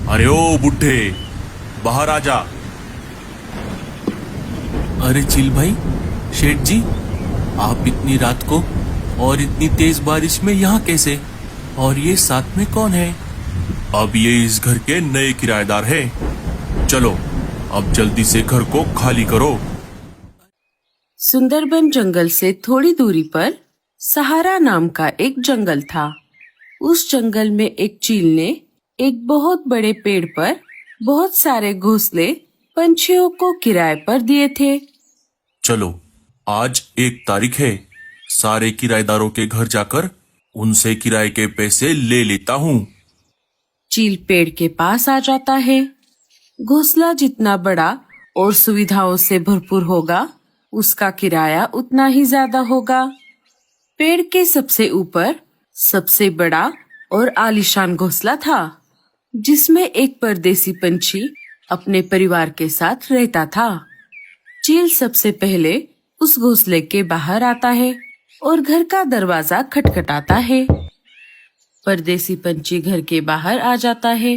अरे ओ बुड्ढे, बाहर आ जा। अरे चिल भाई, शेठ जी, आप इतनी रात को और इतनी तेज बारिश में यहाँ कैसे? और ये साथ में कौन है? अब ये इस घर के नए किराएदार हैं। चलो अब जल्दी से घर को खाली करो। सुंदरबन जंगल से थोड़ी दूरी पर सहारा नाम का एक जंगल था। उस जंगल में एक चील ने एक बहुत बड़े पेड़ पर बहुत सारे घोंसले पंछियों को किराए पर दिए थे। चलो आज 1 तारीख है, सारे किराएदारों के घर जाकर उनसे किराए के पैसे ले लेता हूँ। चील पेड़ के पास आ जाता है। घोंसला जितना बड़ा और सुविधाओं से भरपूर होगा, उसका किराया उतना ही ज्यादा होगा। पेड़ के सबसे ऊपर सबसे बड़ा और आलीशान घोंसला था, जिसमें एक परदेसी पंछी अपने परिवार के साथ रहता था। चील सबसे पहले उस घोंसले के बाहर आता है और घर का दरवाजा खटखटाता है। परदेसी पंछी घर के बाहर आ जाता है।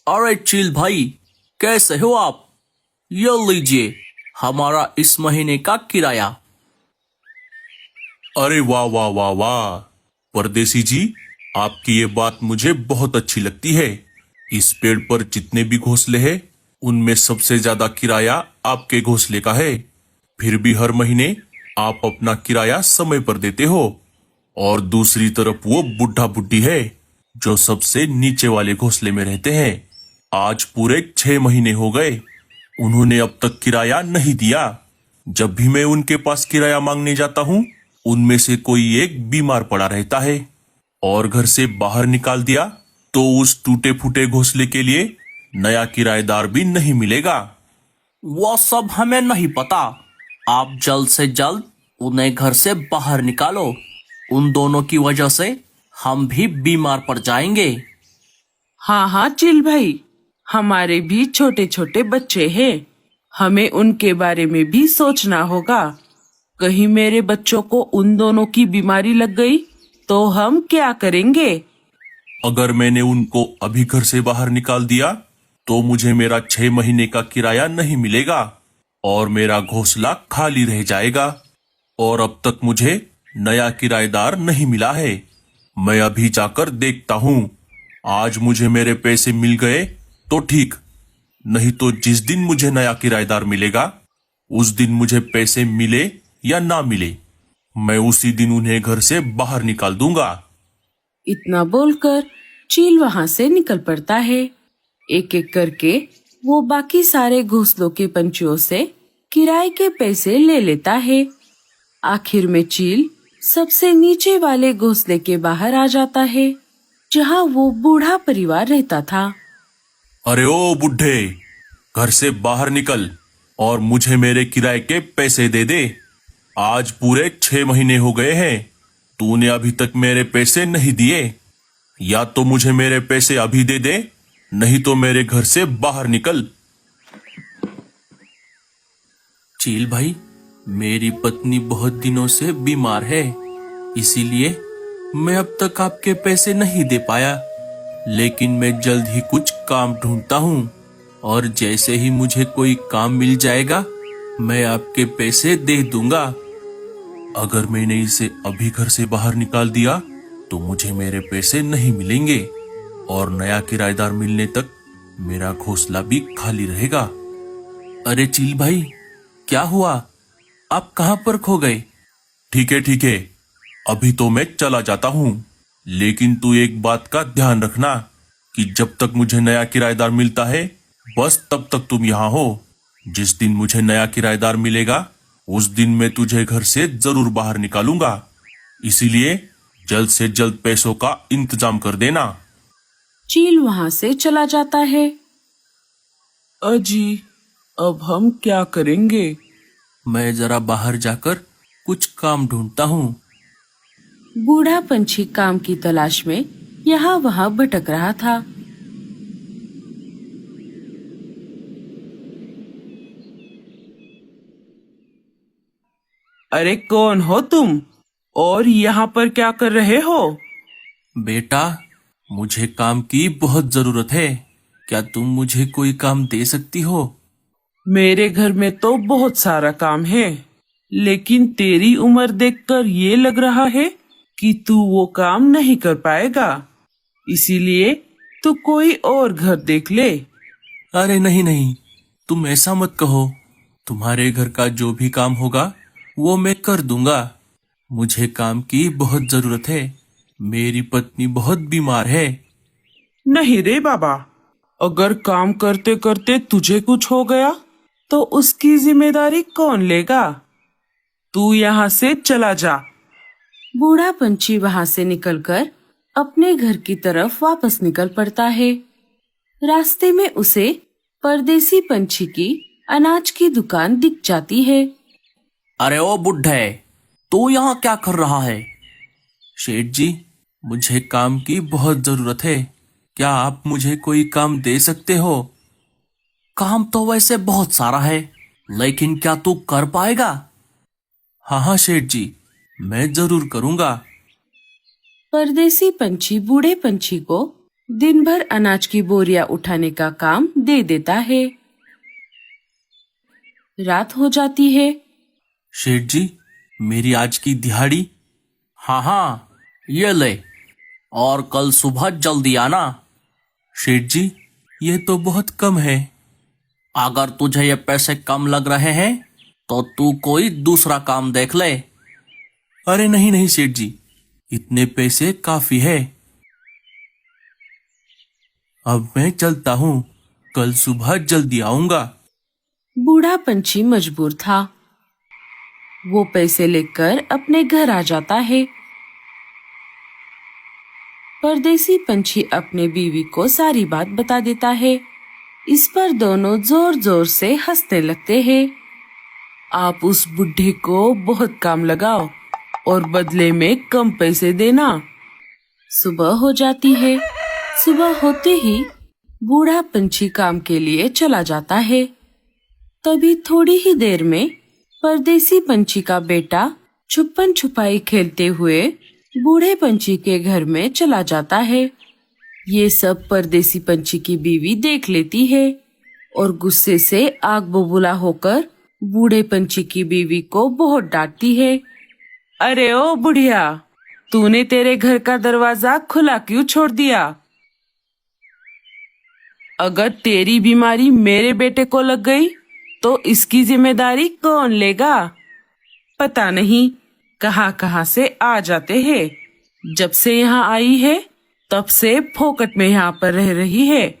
अरे चिल भाई, कैसे हो आप? ये लीजिए हमारा इस महीने का किराया। अरे वाह वाह वाह वाह, परदेसी जी, आपकी ये बात मुझे बहुत अच्छी लगती है। इस पेड़ पर जितने भी घोंसले हैं, उनमें सबसे ज्यादा किराया आपके घोंसले का है। फिर भी हर महीने आप अपना किराया समय पर देते हो। और दूसरी तरफ वो बुढ़ा बुड्ढी है जो सबसे नीचे वाले घोंसले में रहते हैं। आज पूरे 6 महीने हो गए, उन्होंने अब तक किराया नहीं दिया। जब भी मैं उनके पास किराया मांगने जाता हूँ, उनमें से कोई एक बीमार पड़ा रहता है और घर से बाहर निकाल दिया तो उस टूटे फूटे घोंसले के लिए नया किराएदार भी नहीं मिलेगा। वो सब हमें नहीं पता। आप जल्द से जल्द उन्हें घर से बाहर निकालो। उन दोनों की वजह से हम भी बीमार पड़ जाएंगे। हाँ हाँ चिल भाई, हमारे भी छोटे छोटे बच्चे हैं, हमें उनके बारे में भी सोचना होगा। कहीं मेरे बच्चों को उन दोनों की बीमारी लग गई तो हम क्या करेंगे? अगर मैंने उनको अभी घर से बाहर निकाल दिया तो मुझे मेरा 6 महीने का किराया नहीं मिलेगा और मेरा घोंसला खाली रह जाएगा। और अब तक मुझे नया किराएदार नहीं मिला है। मैं अभी जाकर देखता हूँ। आज मुझे मेरे पैसे मिल गए तो ठीक, नहीं तो जिस दिन मुझे नया किराएदार मिलेगा, उस दिन मुझे पैसे मिले या ना मिले, मैं उसी दिन उन्हें घर से बाहर निकाल दूंगा। इतना बोलकर चील वहाँ से निकल पड़ता है। एक एक करके वो बाकी सारे घोंसलों के पंछियों से किराए के पैसे ले लेता है। आखिर में चील सबसे नीचे वाले घोंसले के बाहर आ जाता है, जहाँ वो बूढ़ा परिवार रहता था। अरे ओ बुड्ढे, घर से बाहर निकल और मुझे मेरे किराए के पैसे दे दे। आज पूरे 6 महीने हो गए हैं, तूने अभी तक मेरे पैसे नहीं दिए। या तो मुझे मेरे पैसे अभी दे दे, नहीं तो मेरे घर से बाहर निकल। चील भाई, मेरी पत्नी बहुत दिनों से बीमार है, इसीलिए मैं अब तक आपके पैसे नहीं दे पाया। लेकिन मैं जल्द ही कुछ काम ढूंढता हूँ और जैसे ही मुझे कोई काम मिल जाएगा, मैं आपके पैसे दे दूंगा। अगर मैंने इसे अभी घर से बाहर निकाल दिया तो मुझे मेरे पैसे नहीं मिलेंगे और नया किराएदार मिलने तक मेरा घोंसला भी खाली रहेगा। अरे चील भाई, क्या हुआ? आप कहाँ पर खो गए? ठीक है, अभी तो मैं चला जाता हूँ, लेकिन तू एक बात का ध्यान रखना कि जब तक मुझे नया किराएदार मिलता है, बस तब तक तुम यहाँ हो। जिस दिन मुझे नया किराएदार मिलेगा, उस दिन मैं तुझे घर से जरूर बाहर निकालूंगा। इसीलिए जल्द से जल्द पैसों का इंतजाम कर देना। चील वहाँ से चला जाता है। अजी, अब हम क्या करेंगे? मैं जरा बाहर जाकर कुछ काम ढूंढता हूँ। बूढ़ा पंछी काम की तलाश में यहाँ वहाँ भटक रहा था। अरे कौन हो तुम और यहाँ पर क्या कर रहे हो? बेटा, मुझे काम की बहुत जरूरत है। क्या तुम मुझे कोई काम दे सकती हो? मेरे घर में तो बहुत सारा काम है, लेकिन तेरी उम्र देखकर ये लग रहा है कि तू वो काम नहीं कर पाएगा। इसीलिए तू कोई और घर देख ले। अरे नहीं नहीं, तुम ऐसा मत कहो। तुम्हारे घर का जो भी काम होगा वो मैं कर दूंगा। मुझे काम की बहुत जरूरत है। मेरी पत्नी बहुत बीमार है। नहीं रे बाबा, अगर काम करते करते तुझे कुछ हो गया तो उसकी जिम्मेदारी कौन लेगा? तू यहाँ से चला जा। बूढ़ा पंछी वहां से निकलकर अपने घर की तरफ वापस निकल पड़ता है। रास्ते में उसे परदेसी पंछी की अनाज की दुकान दिख जाती है। अरे ओ बुड्ढे, तू यहाँ क्या कर रहा है? शेठ जी, मुझे काम की बहुत जरूरत है। क्या आप मुझे कोई काम दे सकते हो? काम तो वैसे बहुत सारा है, लेकिन क्या तू कर पाएगा? हाँ हाँ शेठ जी, मैं जरूर करूंगा। परदेसी पंछी बूढ़े पंछी को दिन भर अनाज की बोरियां उठाने का काम दे देता है। रात हो जाती है। शेठ जी, मेरी आज की दिहाड़ी? हाँ हाँ, ये ले, और कल सुबह जल्दी आना। शेठ जी, ये तो बहुत कम है। अगर तुझे ये पैसे कम लग रहे हैं तो तू कोई दूसरा काम देख ले। अरे नहीं नहीं शेठ जी, इतने पैसे काफी है। अब मैं चलता हूँ, कल सुबह जल्दी आऊंगा। बूढ़ा पंछी मजबूर था। वो पैसे लेकर अपने घर आ जाता है। परदेसी पंछी अपने बीवी को सारी बात बता देता है। इस पर दोनों जोर जोर से हंसने लगते हैं। आप उस बुढ़े को बहुत काम लगाओ और बदले में कम पैसे देना। सुबह हो जाती है। सुबह होते ही बूढ़ा पंछी काम के लिए चला जाता है। तभी थोड़ी ही देर में परदेसी पंछी का बेटा छुपन छुपाई खेलते हुए बूढ़े पंछी के घर में चला जाता है। ये सब परदेसी पंछी की बीवी देख लेती है और गुस्से से आग बबूला होकर बूढ़े पंछी की बीवी को बहुत डांटती है। अरे ओ बुढ़िया, तूने तेरे घर का दरवाजा खुला क्यों छोड़ दिया? अगर तेरी बीमारी मेरे बेटे को लग गई तो इसकी जिम्मेदारी कौन लेगा? पता नहीं कहाँ से आ जाते हैं। जब से यहाँ आई है तब से फोकट में यहाँ पर रह रही है।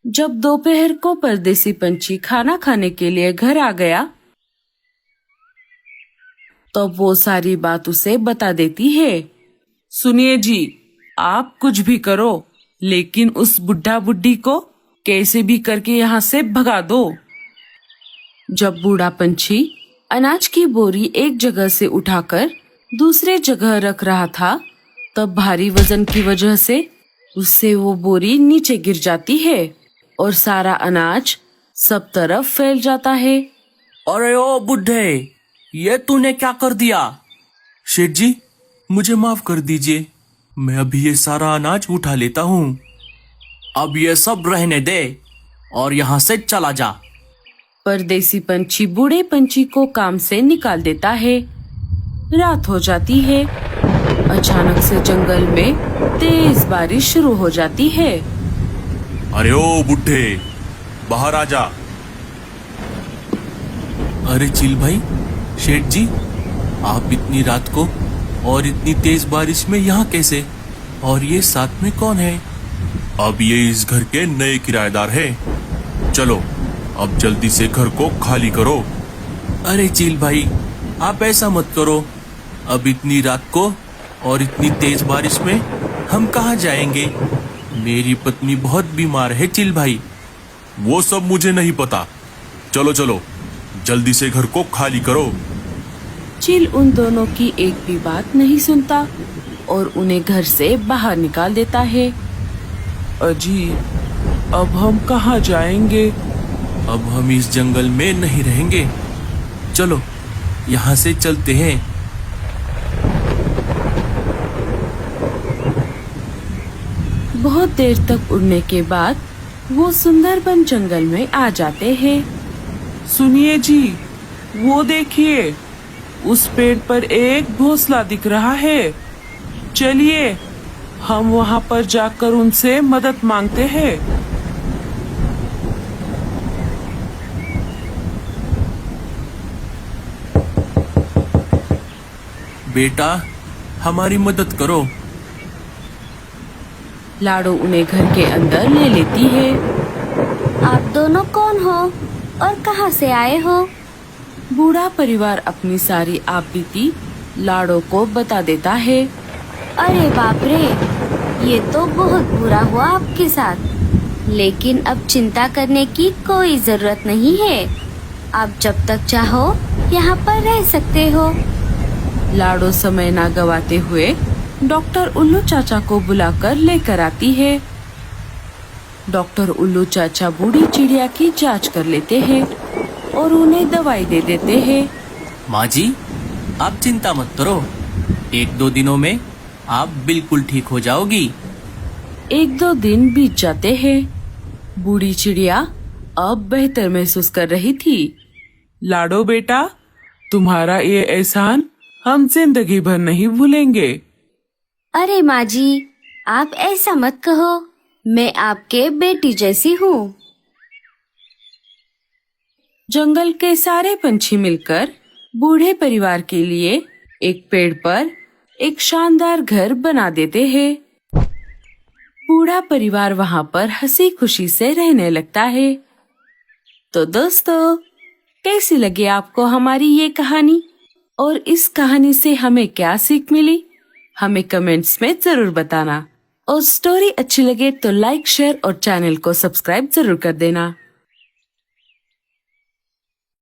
जब दोपहर को परदेसी पंछी खाना खाने के लिए घर आ गया तो वो सारी बात उसे बता देती है। सुनिए जी, आप कुछ भी करो, लेकिन उस बुढ़ा बुढ़ी को कैसे भी करके यहाँ से भगा दो। जब बूढ़ा पंछी अनाज की बोरी एक जगह से उठाकर दूसरे जगह रख रहा था तब भारी वजन की वजह से उससे वो बोरी नीचे गिर जाती है और सारा अनाज सब तरफ फैल जाता है। अरे ओ बुड्ढे, ये तूने क्या कर दिया? शेठ जी, मुझे माफ कर दीजिए, मैं अभी ये सारा अनाज उठा लेता हूँ। अब ये सब रहने दे और यहाँ से चला जा। परदेसी पंछी बूढ़े पंछी को काम से निकाल देता है। रात हो जाती है। अचानक से जंगल में तेज बारिश शुरू हो जाती है। अरे ओ बुड्ढे, बाहर आ जा। अरे चिल भाई, शेठ जी, आप इतनी रात को और इतनी तेज बारिश में यहाँ कैसे? और ये साथ में कौन है? अब ये इस घर के नए किराएदार हैं। चलो अब जल्दी से घर को खाली करो। अरे चिल भाई, आप ऐसा मत करो। अब इतनी रात को और इतनी तेज बारिश में हम कहाँ जाएंगे? मेरी पत्नी बहुत बीमार है चिल भाई। वो सब मुझे नहीं पता। चलो चलो जल्दी से घर को खाली करो। चिल उन दोनों की एक भी बात नहीं सुनता और उन्हें घर से बाहर निकाल देता है। अजी, अब हम कहाँ जाएंगे? अब हम इस जंगल में नहीं रहेंगे। चलो यहाँ से चलते हैं। बहुत देर तक उड़ने के बाद वो सुंदरबन जंगल में आ जाते हैं। सुनिए जी, वो देखिए, उस पेड़ पर एक घोंसला दिख रहा है। चलिए हम वहाँ पर जाकर उनसे मदद मांगते हैं। बेटा, हमारी मदद करो। लाडो उन्हें घर के अंदर ले लेती है। आप दोनों कौन हो और कहाँ से आए हो? बूढ़ा परिवार अपनी सारी आपबीती लाडो को बता देता है। अरे बाप रे, ये तो बहुत बुरा हुआ आपके साथ। लेकिन अब चिंता करने की कोई जरूरत नहीं है। आप जब तक चाहो यहाँ पर रह सकते हो। लाडो समय ना गवाते हुए डॉक्टर उल्लू चाचा को बुलाकर लेकर आती है। डॉक्टर उल्लू चाचा बूढ़ी चिड़िया की जांच कर लेते हैं और उन्हें दवाई दे देते हैं। माँ जी, आप चिंता मत करो, 1-2 दिनों में आप बिल्कुल ठीक हो जाओगी। 1-2 दिन बीत जाते हैं। बूढ़ी चिड़िया अब बेहतर महसूस कर रही थी। लाडो बेटा, तुम्हारा ये एहसान हम जिंदगी भर नहीं भूलेंगे। अरे माँ जी, आप ऐसा मत कहो, मैं आपके बेटी जैसी हूँ। जंगल के सारे पंछी मिलकर बूढ़े परिवार के लिए एक पेड़ पर एक शानदार घर बना देते हैं। बूढ़ा परिवार वहाँ पर हंसी खुशी से रहने लगता है। तो दोस्तों, कैसी लगी आपको हमारी ये कहानी और इस कहानी से हमें क्या सीख मिली? हमें कमेंट्स में जरूर बताना। और स्टोरी अच्छी लगे तो लाइक, शेयर और चैनल को सब्सक्राइब जरूर कर देना।